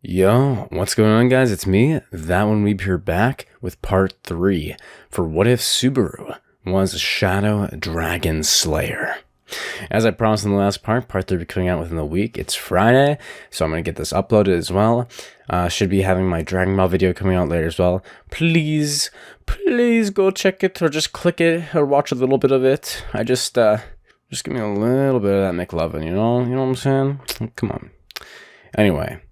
Yo, what's going on, guys? It's me, That One Weeb, here back with part 3 for What If Subaru was a Shadow Dragon Slayer. As I promised in the last part 3 will be coming out within the week. It's Friday, so I'm going to get this uploaded as well. Should be having my Dragon Ball video coming out later as well. Please go check it, or just click it, or watch a little bit of it. Just give me a little bit of that McLovin, you know what I'm saying? Come on. Anyway.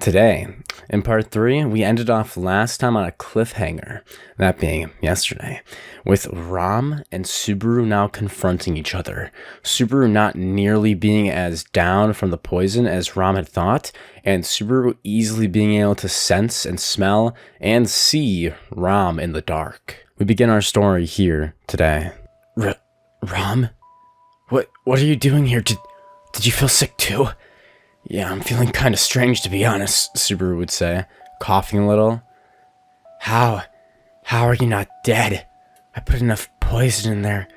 Today, in part 3, we ended off last time on a cliffhanger, that being yesterday, with Ram and Subaru now confronting each other. Subaru not nearly being as down from the poison as Ram had thought, and Subaru easily being able to sense and smell and see Ram in the dark. We begin our story here today. Ram? What are you doing here? Did you feel sick too? Yeah, I'm feeling kind of strange, to be honest, Subaru would say, coughing a little. How are you not dead? I put enough poison in there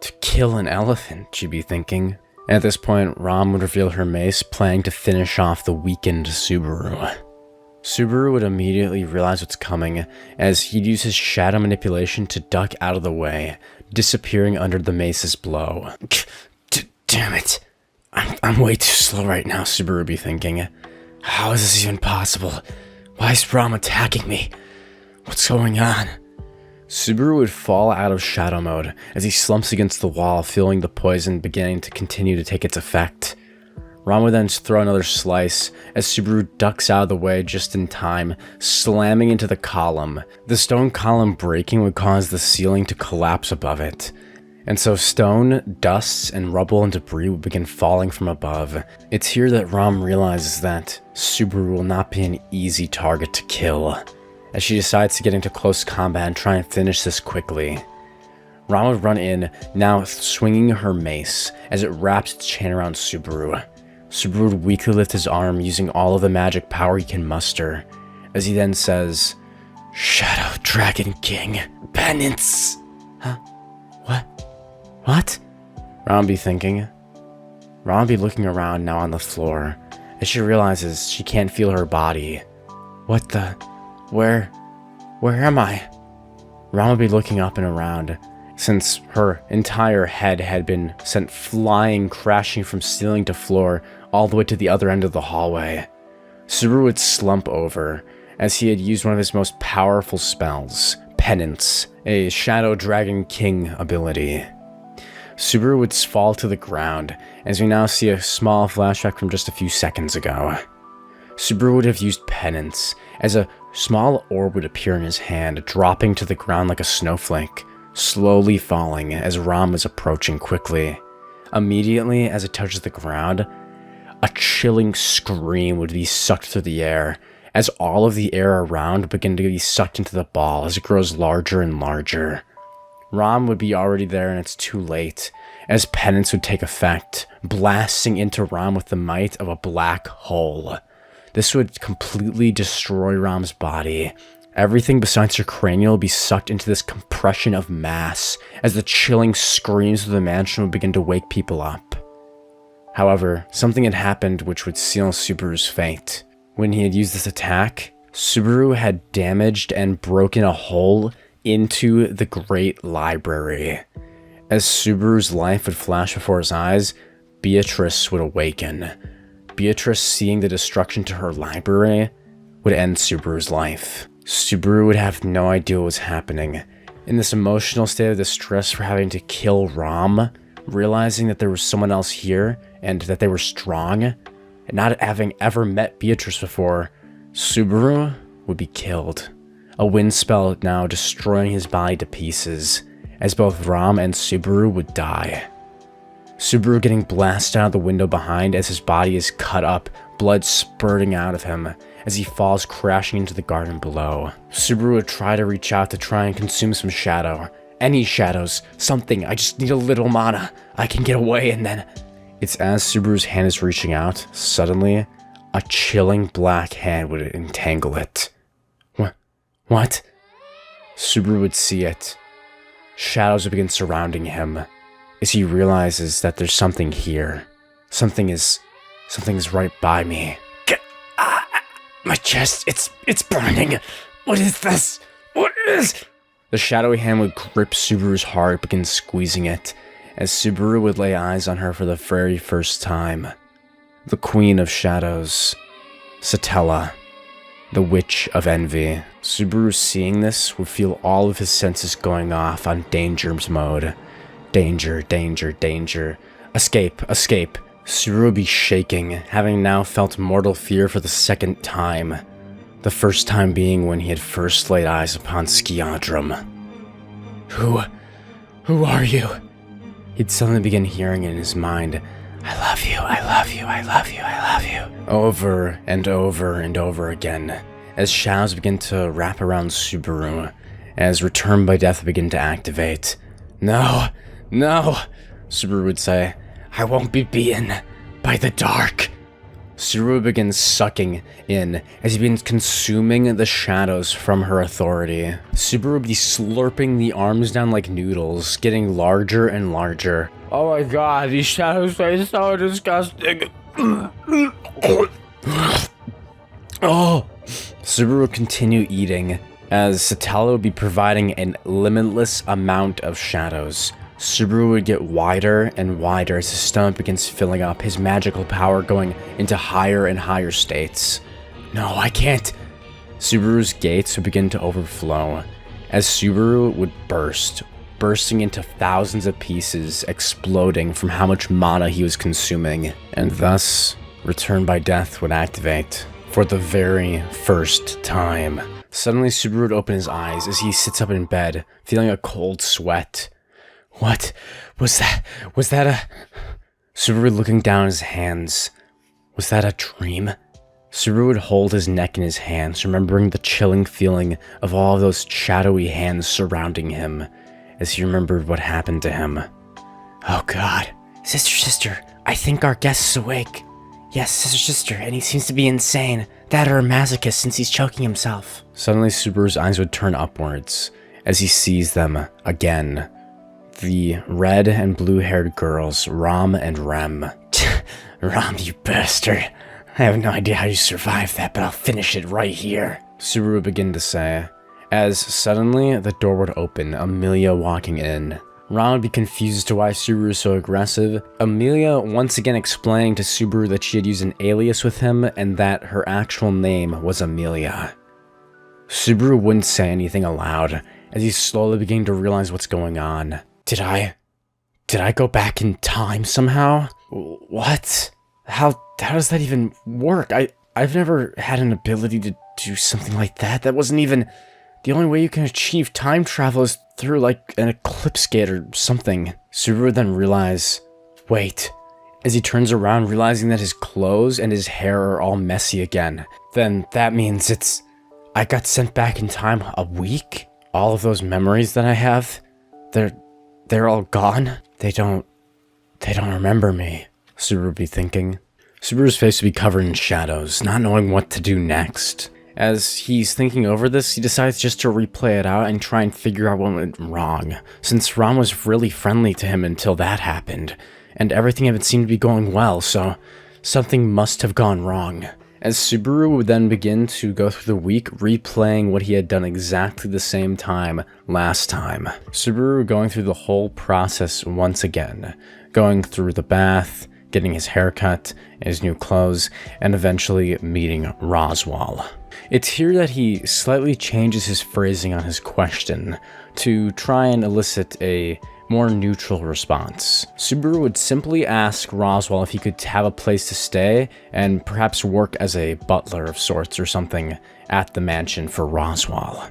to kill an elephant, she'd be thinking. And at this point, Ram would reveal her mace, planning to finish off the weakened Subaru. Subaru would immediately realize what's coming, as he'd use his shadow manipulation to duck out of the way, disappearing under the mace's blow. Damn it. I'm way too slow right now, Subaru would be thinking. How is this even possible? Why is Ram attacking me? What's going on? Subaru would fall out of shadow mode as he slumps against the wall, feeling the poison beginning to continue to take its effect. Ram would then throw another slice as Subaru ducks out of the way just in time, slamming into the column. The stone column breaking would cause the ceiling to collapse above it. And so stone, dust, and rubble and debris would begin falling from above. It's here that Ram realizes that Subaru will not be an easy target to kill, as she decides to get into close combat and try and finish this quickly. Ram would run in, now swinging her mace, as it wraps its chain around Subaru. Subaru would weakly lift his arm using all of the magic power he can muster, as he then says, "Shadow Dragon King, penance!" Huh? What? Ram be thinking. Ram be looking around now on the floor, as she realizes she can't feel her body. What the? Where am I? Ram would be looking up and around, since her entire head had been sent flying, crashing from ceiling to floor, all the way to the other end of the hallway. Subaru would slump over, as he had used one of his most powerful spells, Penance, a Shadow Dragon King ability. Subaru would fall to the ground, as we now see a small flashback from just a few seconds ago. Subaru would have used Penance, as a small orb would appear in his hand, dropping to the ground like a snowflake, slowly falling as Ram was approaching quickly. Immediately, as it touches the ground, a chilling scream would be sucked through the air, as all of the air around began to be sucked into the ball as it grows larger and larger. Ram would be already there, and it's too late, as Penance would take effect, blasting into Ram with the might of a black hole. This would completely destroy Ram's body. Everything besides her cranial would be sucked into this compression of mass, as the chilling screams of the mansion would begin to wake people up. However, something had happened which would seal Subaru's fate. When he had used this attack, Subaru had damaged and broken a hole into the Great Library. As Subaru's life would flash before his eyes, Beatrice would awaken. Beatrice, seeing the destruction to her library, would end Subaru's life. Subaru would have no idea what was happening. In this emotional state of distress for having to kill Ram, realizing that there was someone else here and that they were strong, and not having ever met Beatrice before, Subaru would be killed. A wind spell now destroying his body to pieces, as both Ram and Subaru would die. Subaru getting blasted out the window behind as his body is cut up, blood spurting out of him, as he falls crashing into the garden below. Subaru would try to reach out to try and consume some shadow. Any shadows, something, I just need a little mana. I can get away, and then... It's as Subaru's hand is reaching out, suddenly, a chilling black hand would entangle it. What? Subaru would see it. Shadows would begin surrounding him, as he realizes that there's something here. Something is right by me. My chest, it's burning. What is this? What is? The shadowy hand would grip Subaru's heart, begin squeezing it, as Subaru would lay eyes on her for the very first time. The Queen of Shadows, Satella, the Witch of Envy. Subaru, seeing this, would feel all of his senses going off on danger mode. Danger, danger, danger. Escape, escape. Subaru would be shaking, having now felt mortal fear for the second time. The first time being when he had first laid eyes upon Skiadrum. Who are you? He'd suddenly begin hearing in his mind, I love you, I love you, I love you, I love you. Over and over and over again, as shadows begin to wrap around Subaru, as Return by Death begin to activate. No, no, Subaru would say, I won't be beaten by the dark. Subaru begins sucking in as he begins consuming the shadows from her authority. Subaru would be slurping the arms down like noodles, getting larger and larger. Oh my god, these shadows taste so disgusting. Oh! Subaru would continue eating, as Satella would be providing a limitless amount of shadows. Subaru would get wider and wider as his stomach begins filling up, his magical power going into higher and higher states. No, I can't. Subaru's gates would begin to overflow, as Subaru would burst, bursting into thousands of pieces, exploding from how much mana he was consuming, and thus, Return by Death would activate, for the very first time. Suddenly, Subaru would open his eyes as he sits up in bed, feeling a cold sweat. What was that? Was that a... Subaru looking down his hands. Was that a dream? Subaru would hold his neck in his hands, remembering the chilling feeling of all of those shadowy hands surrounding him, as he remembered what happened to him. Oh god. Sister, I think our guest is awake. Yes, sister, and he seems to be insane. That or a masochist since he's choking himself. Suddenly, Subaru's eyes would turn upwards, as he sees them again. The red and blue-haired girls, Ram and Rem. Ram, you bastard. I have no idea how you survived that, but I'll finish it right here. Subaru would begin to say, as suddenly the door would open, Emillia walking in. Ram would be confused as to why Subaru is so aggressive. Emillia once again explaining to Subaru that she had used an alias with him and that her actual name was Emillia. Subaru wouldn't say anything aloud, as he's slowly beginning to realize what's going on. Did I go back in time somehow? What? How does that even work? I've never had an ability to do something like that. That wasn't even... The only way you can achieve time travel is through, like, an eclipse gate or something. Subaru would then realize... Wait. As he turns around, realizing that his clothes and his hair are all messy again. Then that means it's... I got sent back in time a week? All of those memories that I have... They're all gone? They don't remember me, Subaru would be thinking. Subaru's face would be covered in shadows, not knowing what to do next. As he's thinking over this, he decides just to replay it out and try and figure out what went wrong, since Ram was really friendly to him until that happened, and everything had seemed to be going well, so something must have gone wrong. As Subaru would then begin to go through the week, replaying what he had done exactly the same time last time. Subaru going through the whole process once again, going through the bath, getting his haircut, his new clothes, and eventually meeting Roswaal. It's here that he slightly changes his phrasing on his question to try and elicit a more neutral response. Subaru would simply ask Roswaal if he could have a place to stay and perhaps work as a butler of sorts or something at the mansion for Roswaal.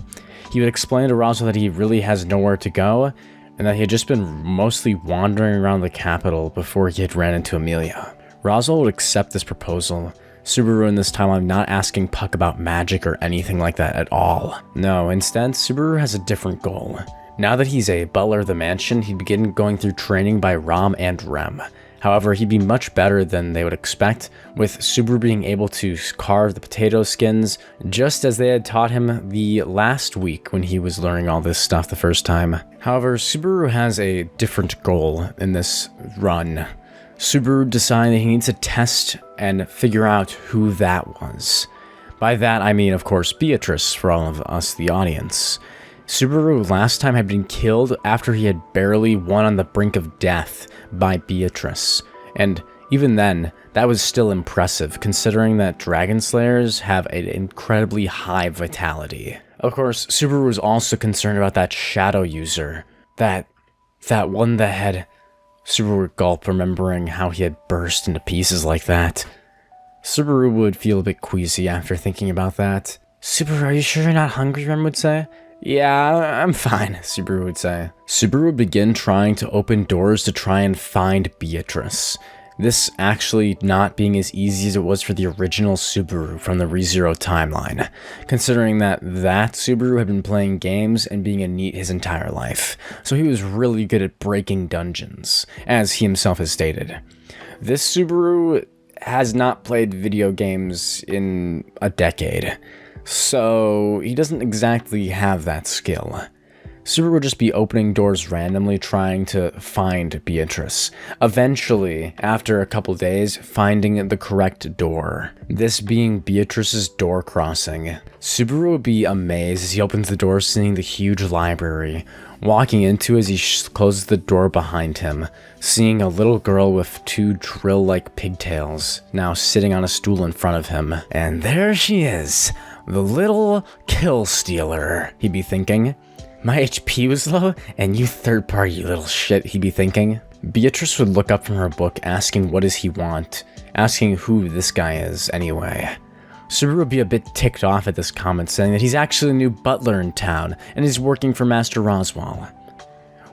He would explain to Roswaal that he really has nowhere to go and that he had just been mostly wandering around the capital before he had ran into Emillia. Roswaal would accept this proposal. Subaru in this timeline not asking Puck about magic or anything like that at all. No, instead, Subaru has a different goal. Now that he's a butler of the mansion, he'd begin going through training by Ram and Rem. However, he'd be much better than they would expect, with Subaru being able to carve the potato skins, just as they had taught him the last week when he was learning all this stuff the first time. However, Subaru has a different goal in this run. Subaru decided that he needs to test and figure out who that was. By that, I mean, of course, Beatrice, for all of us, the audience. Subaru last time had been killed after he had barely won on the brink of death by Beatrice. And even then, that was still impressive, considering that Dragon Slayers have an incredibly high vitality. Of course, Subaru was also concerned about that shadow user. That one that had... Subaru would gulp, remembering how he had burst into pieces like that. Subaru would feel a bit queasy after thinking about that. Subaru, are you sure you're not hungry, Rem would say. Yeah, I'm fine, Subaru would say. Subaru would begin trying to open doors to try and find Beatrice. This actually not being as easy as it was for the original Subaru from the ReZero timeline, considering that Subaru had been playing games and being a NEET his entire life, so he was really good at breaking dungeons, as he himself has stated. This Subaru has not played video games in a decade, so he doesn't exactly have that skill. Subaru would just be opening doors randomly trying to find Beatrice. Eventually, after a couple days, finding the correct door. This being Beatrice's door crossing. Subaru would be amazed as he opens the door seeing the huge library. Walking into as he closes the door behind him, seeing a little girl with 2 drill-like pigtails now sitting on a stool in front of him. And there she is, the little kill stealer, he'd be thinking. My HP was low, and you third party, you little shit, he'd be thinking. Beatrice would look up from her book asking what does he want, asking who this guy is anyway. Subaru would be a bit ticked off at this comment, saying that he's actually a new butler in town, and he's working for Master Roswaal.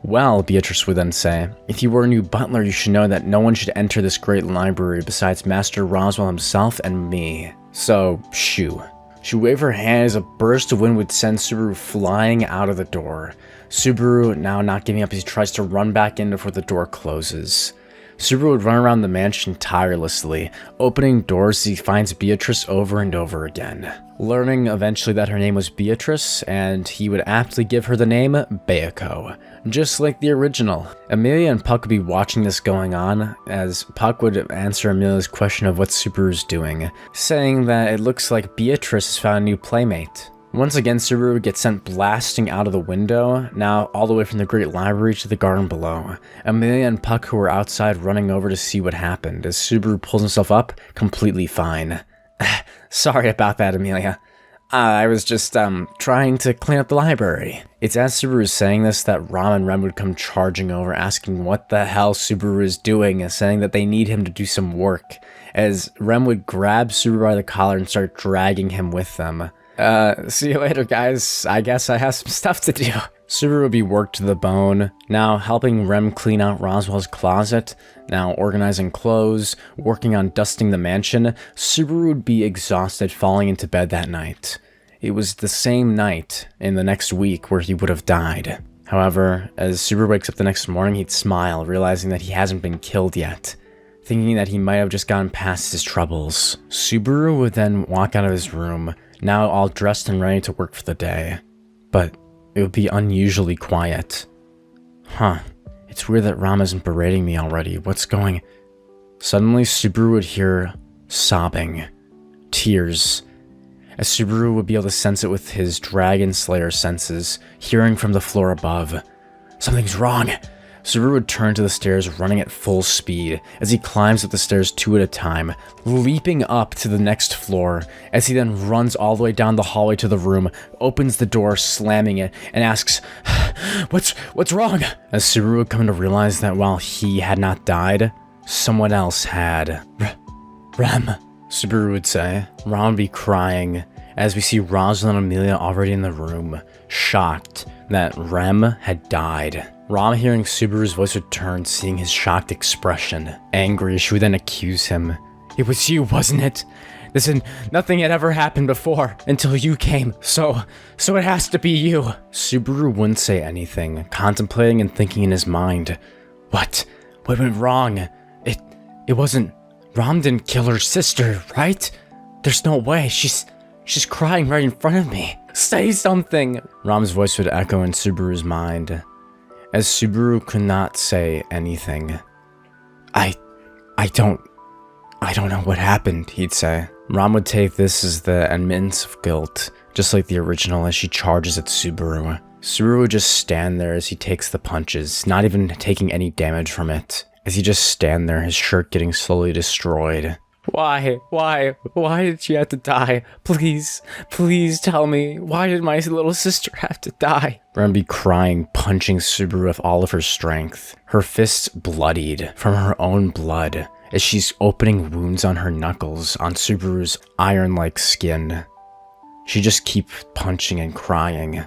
Well, Beatrice would then say, if you were a new butler, you should know that no one should enter this great library besides Master Roswaal himself and me. So, shoo. She waved her hand as a burst of wind would send Subaru flying out of the door. Subaru, now not giving up, he tries to run back in before the door closes. Subaru would run around the mansion tirelessly, opening doors as he finds Beatrice over and over again. Learning eventually that her name was Beatrice, and he would aptly give her the name Bayako, just like the original. Emillia and Puck would be watching this going on, as Puck would answer Emilia's question of what Subaru's doing, saying that it looks like Beatrice has found a new playmate. Once again, Subaru would get sent blasting out of the window, now all the way from the Great Library to the garden below. Emillia and Puck, who were outside, running over to see what happened, as Subaru pulls himself up, completely fine. Sorry about that, Emillia. I was just, trying to clean up the library. It's as Subaru is saying this that Ram and Rem would come charging over, asking what the hell Subaru is doing, and saying that they need him to do some work, as Rem would grab Subaru by the collar and start dragging him with them. See you later, guys. I guess I have some stuff to do. Subaru would be worked to the bone, now helping Rem clean out Roswaal's closet, now organizing clothes, working on dusting the mansion. Subaru would be exhausted, falling into bed that night. It was the same night in the next week where he would have died. However, as Subaru wakes up the next morning, he'd smile, realizing that he hasn't been killed yet, thinking that he might have just gotten past his troubles. Subaru would then walk out of his room, now all dressed and ready to work for the day. But it would be unusually quiet. Huh, it's weird that Ram isn't berating me already. What's going... Suddenly, Subaru would hear sobbing, tears, as Subaru would be able to sense it with his Dragon Slayer senses, hearing from the floor above. Something's wrong! Subaru would turn to the stairs, running at full speed, as he climbs up the stairs 2 at a time, leaping up to the next floor, as he then runs all the way down the hallway to the room, opens the door, slamming it, and asks, What's wrong? As Subaru would come to realize that while he had not died, someone else had. Rem, Subaru would say. Ram would be crying, as we see Rosalind and Emillia already in the room, shocked that Rem had died. Ram, hearing Subaru's voice, would turn, seeing his shocked expression. Angry, she would then accuse him. It was you, wasn't it? Nothing had ever happened before, until you came, so it has to be you. Subaru wouldn't say anything, contemplating and thinking in his mind. What went wrong? It wasn't... Ram didn't kill her sister, right? There's no way, she's crying right in front of me. Say something! Ram's voice would echo in Subaru's mind, as Subaru could not say anything. I don't know what happened, he'd say. Ram would take this as the admittance of guilt, just like the original as she charges at Subaru. Subaru would just stand there as he takes the punches, not even taking any damage from it. As he just stand there, his shirt getting slowly destroyed. Why did she have to die? Please tell me, why did my little sister have to die? Ram be crying, punching Subaru with all of her strength. Her fists bloodied from her own blood, as she's opening wounds on her knuckles on Subaru's iron-like skin. She just keeps punching and crying,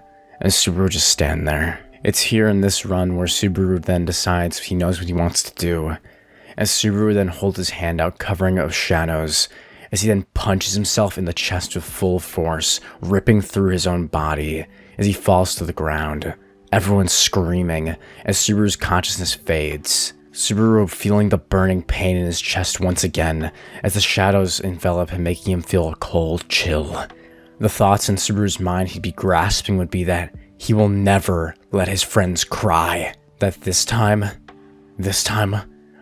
and Subaru just stand there. It's here in this run where Subaru then decides he knows what he wants to do, as Subaru then holds his hand out covering it with shadows, as he then punches himself in the chest with full force, ripping through his own body, as he falls to the ground. Everyone's screaming, as Subaru's consciousness fades. Subaru feeling the burning pain in his chest once again, as the shadows envelop him, making him feel a cold chill. The thoughts in Subaru's mind he'd be grasping would be that he will never let his friends cry. That this time,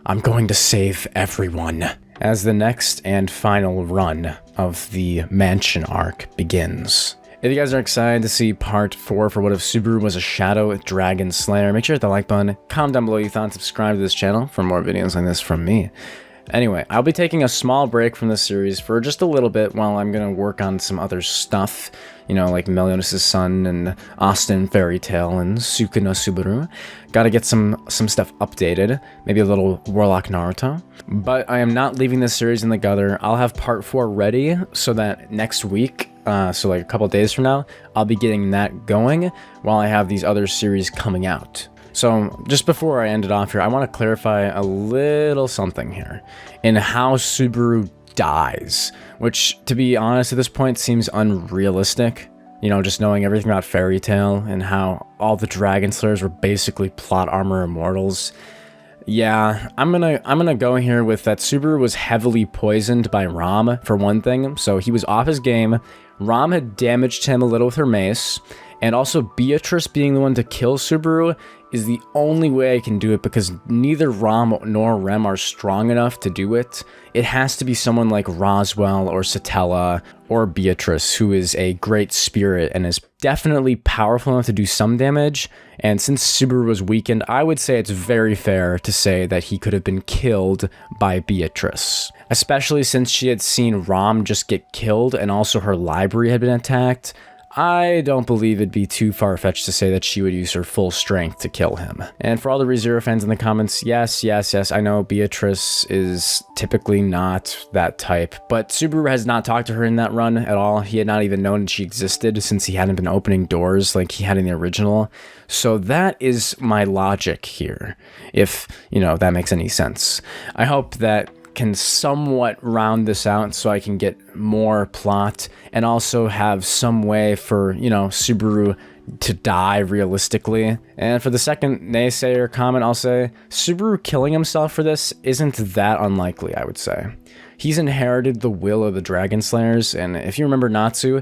I'm going to save everyone. As the next and final run of the mansion arc begins. If you guys are excited to see part 4 for What If Subaru Was a Shadow Dragon Slayer, make sure to hit the like button, comment down below your thoughts, subscribe to this channel for more videos like this from me. Anyway, I'll be taking a small break from the series for just a little bit while I'm going to work on some other stuff, you know, like Meliodas' son and Austin Fairytail and Suka no Subaru. Gotta get some stuff updated, maybe a little Warlock Naruto. But I am not leaving this series in the gutter. I'll have part 4 ready so that next week, so like a couple days from now, I'll be getting that going while I have these other series coming out. So, just before I end it off here, I want to clarify a little something here in how Subaru dies, which, to be honest, at this point seems unrealistic. You know, just knowing everything about Fairytail and how all the Dragon Slayers were basically plot armor immortals. Yeah, I'm gonna go here with that Subaru was heavily poisoned by Ram, for one thing, so he was off his game. Ram had damaged him a little with her mace, and also Beatrice being the one to kill Subaru is the only way I can do it because neither Ram nor Rem are strong enough to do it. It has to be someone like Roswaal or Satella or Beatrice, who is a great spirit and is definitely powerful enough to do some damage. And since Subaru was weakened, I would say it's very fair to say that he could have been killed by Beatrice. Especially since she had seen Ram just get killed and also her library had been attacked. I don't believe it'd be too far-fetched to say that she would use her full strength to kill him. And for all the ReZero fans in the comments, yes, I know Beatrice is typically not that type, but Subaru has not talked to her in that run at all. He had not even known she existed since he hadn't been opening doors like he had in the original. So that is my logic here, if, you know, that makes any sense. I hope that can somewhat round this out so I can get more plot and also have some way for, you know, Subaru to die realistically. And for the second naysayer comment, I'll say Subaru killing himself for this isn't that unlikely, I would say. He's inherited the will of the Dragon Slayers, and if you remember Natsu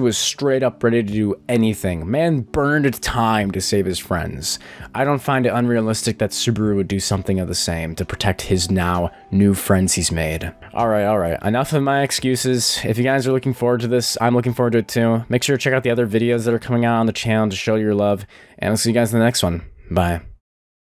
was straight up ready to do anything. Man burned time to save his friends. I don't find it unrealistic that Subaru would do something of the same to protect his now new friends he's made. Alright, enough of my excuses. If you guys are looking forward to this, I'm looking forward to it too. Make sure to check out the other videos that are coming out on the channel to show your love, and I'll see you guys in the next one. Bye.